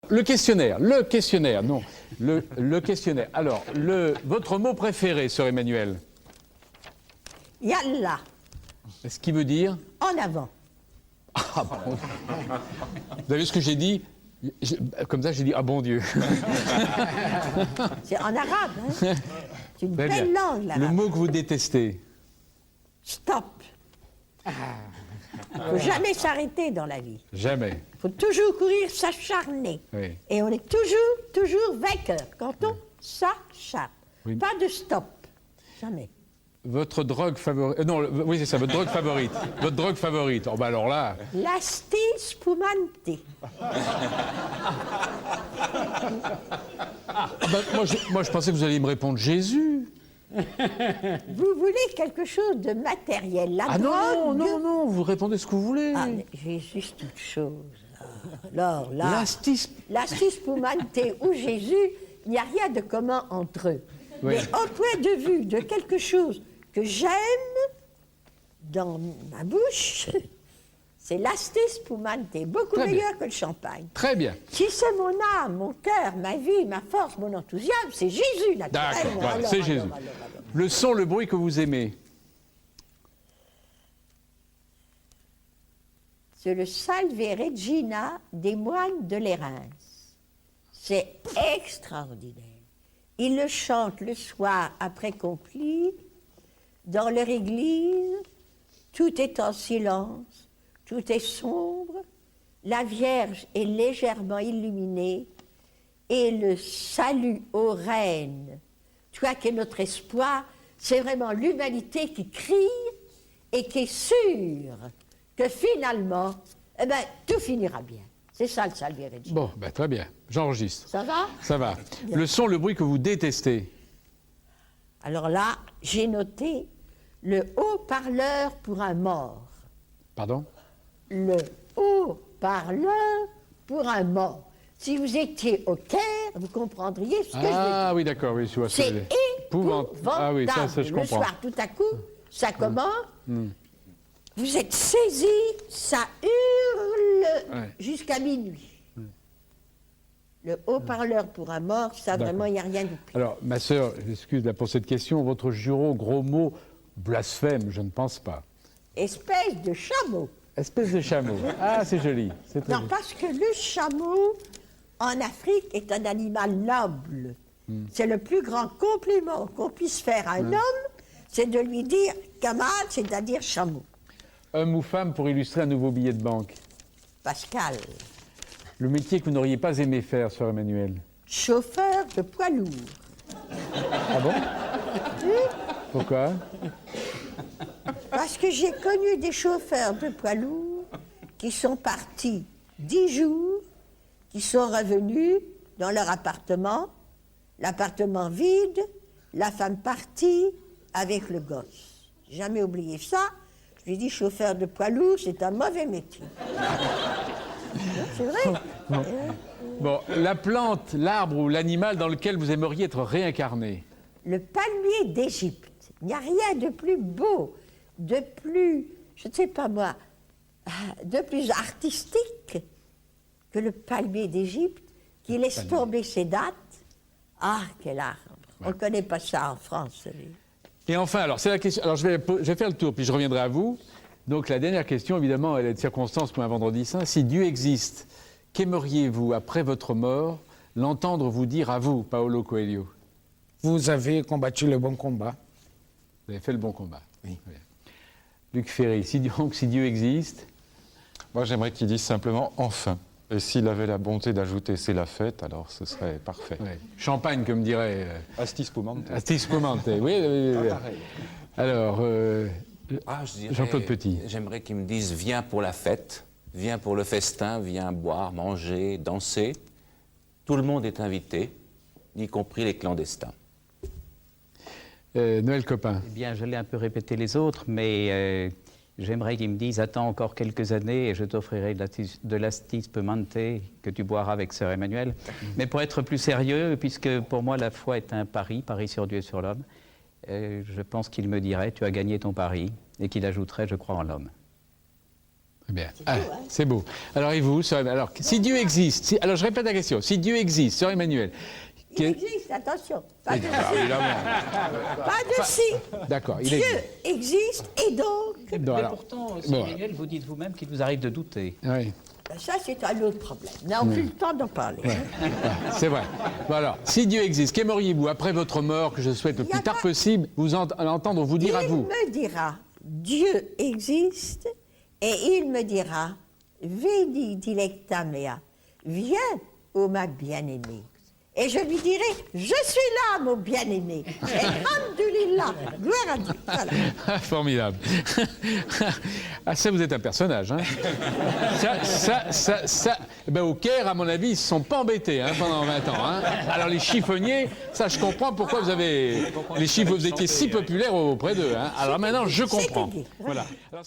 Le questionnaire, non. Le questionnaire. Alors, votre mot préféré, sœur Emmanuel? Yallah, Ce qui veut dire? en avant. Ah bon. Vous avez vu ce que j'ai dit? Comme ça, j'ai dit, ah bon Dieu. C'est en arabe, hein? C'est une Très belle bien. langue, Le l'arabe. mot que vous détestez? Stop. Il ne faut jamais s'arrêter dans la vie. Jamais. Il faut toujours courir, s'acharner. Oui. Et on est toujours vainqueur quand on s'acharne. Oui. Pas de stop. Jamais. Votre drogue favorite? Non, oui, c'est ça, votre drogue favorite. Votre drogue favorite. Oh, bah alors là. L'asti spumante. Bah, moi, je pensais que vous alliez me répondre Jésus. Vous voulez quelque chose de matériel. La Ah non, drogue. non, vous répondez ce que vous voulez. Ah, mais Jésus, c'est toute chose. Alors là, L'astis. l'asti spumante ou Jésus, il n'y a rien de commun entre eux. Oui. Mais au point de vue de quelque chose que j'aime dans ma bouche, c'est l'asti spumante, beaucoup Très bien. meilleur que le champagne. Très bien. Si c'est mon âme, mon cœur, ma vie, ma force, mon enthousiasme, c'est Jésus, naturellement. D'accord, voilà, Alors, c'est alors, Jésus. alors. Le son, le bruit que vous aimez? C'est le Salve Regina des moines de Lérins. C'est extraordinaire. Ils le chantent le soir après qu'on plie, dans leur église, tout est en silence, tout est sombre, la Vierge est légèrement illuminée, et le salut aux reines, toi qui es notre espoir, c'est vraiment l'humanité qui crie et qui est sûre que finalement, eh ben, tout finira bien. C'est ça le Salve Regina. Bon, bah, très bien. J'enregistre. Ça va? Ça va. Le son, le bruit que vous détestez? Alors là, j'ai noté le haut-parleur pour un mort. Pardon? Le haut-parleur pour un mort. Si vous étiez au Caire, vous comprendriez ce que je veux dire. Ah oui, d'accord, oui, je vois ce que C'est vous voulez. épouvantable. Ah oui, ça je Le comprends. soir, tout à coup, ça commence. Vous êtes saisi, ça hurle Ouais. jusqu'à minuit. Le haut-parleur pour un mort, ça D'accord. vraiment, il n'y a rien de plus. Alors, ma sœur, excuse là pour cette question, votre jureau, gros mot, blasphème, je ne pense pas. Espèce de chameau. Espèce de chameau. Ah, c'est joli. C'est très Non, joli. parce que le chameau, en Afrique, est un animal noble. C'est le plus grand compliment qu'on puisse faire à un homme, c'est de lui dire camarade, c'est-à-dire chameau. Homme ou femme pour illustrer un nouveau billet de banque? Pascal, Le métier que vous n'auriez pas aimé faire, sœur Emmanuel? chauffeur de poids lourd. Ah bon? Pourquoi? Parce que j'ai connu des chauffeurs de poids lourds qui sont partis 10 jours, qui sont revenus dans leur appartement, l'appartement vide, la femme partie avec le gosse. J'ai jamais oublié ça. Je lui ai dit, chauffeur de poids lourd, c'est un mauvais métier. C'est vrai. Bon, la plante, l'arbre ou l'animal dans lequel vous aimeriez être réincarné? Le palmier d'Égypte. Il n'y a rien de plus beau, de plus, je ne sais pas moi, de plus artistique que le palmier d'Égypte qui laisse tomber ses dattes. Ah, quel arbre! On ne connaît pas ça en France. Celui. Et enfin, alors, c'est la question. Alors, je vais faire le tour, puis je reviendrai à vous. Donc, la dernière question, évidemment, elle est de circonstance pour un vendredi saint. Si Dieu existe, qu'aimeriez-vous, après votre mort, l'entendre vous dire à vous, Paolo Coelho? Vous avez combattu le bon combat. Vous avez fait le bon combat. Oui. Très bien. Luc Ferry, si Dieu existe, Moi, j'aimerais qu'il dise simplement « enfin ». Et s'il avait la bonté d'ajouter « c'est la fête », alors ce serait parfait. ouais. Champagne, comme dirait Asti spumante. Asti spumante. Oui. Alors, Je dirais, Jean-Claude Petit. J'aimerais qu'ils me disent viens pour la fête, viens pour le festin, viens boire, manger, danser. Tout le monde est invité, y compris les clandestins. Noël Copin. Eh bien, je l'ai un peu répété les autres, mais j'aimerais qu'ils me disent attends encore quelques années et je t'offrirai de l'asti spumante que tu boiras avec sœur Emmanuel. Mais pour être plus sérieux, puisque pour moi la foi est un pari sur Dieu et sur l'homme, je pense qu'il me dirait tu as gagné ton pari et qu'il ajouterait je crois en l'homme. Bien. Ah, c'est beau. Alors, et vous, sœur Emmanuel, alors, si Dieu existe, alors je répète la question, si Dieu existe, sœur Emmanuel, Il existe, attention. Pas de Ah, si. évidemment. Pas de si. D'accord, il Dieu existe. existe et donc. Bon, Mais alors, pourtant, bon. Emmanuel, vous dites vous-même qu'il vous arrive de douter. Oui. Ça, c'est un autre problème. Nous n'avons plus le temps d'en parler. Ah, c'est vrai. Bon, alors, si Dieu existe, qu'aimeriez-vous, après votre mort, que je souhaite le Il y a plus tard pas- possible, vous entendre vous dire à Il vous? me dira, Dieu existe, et il me dira, Veni dilecta mea, viens, ô ma bien-aimée. Et je lui dirai, je suis là, mon bien-aimé. Et alhamdulillah, gloire à Dieu. Voilà. Formidable. Ah, ça, vous êtes un personnage. Hein. Ça, ben, au Caire, à mon avis, ils ne se sont pas embêtés hein, pendant 20 ans. Hein. Alors, les chiffonniers, ça, je comprends pourquoi vous avez. Les chiffres, vous étiez si populaires auprès d'eux. Hein. Alors maintenant, je comprends. C'était dit. Voilà. Alors,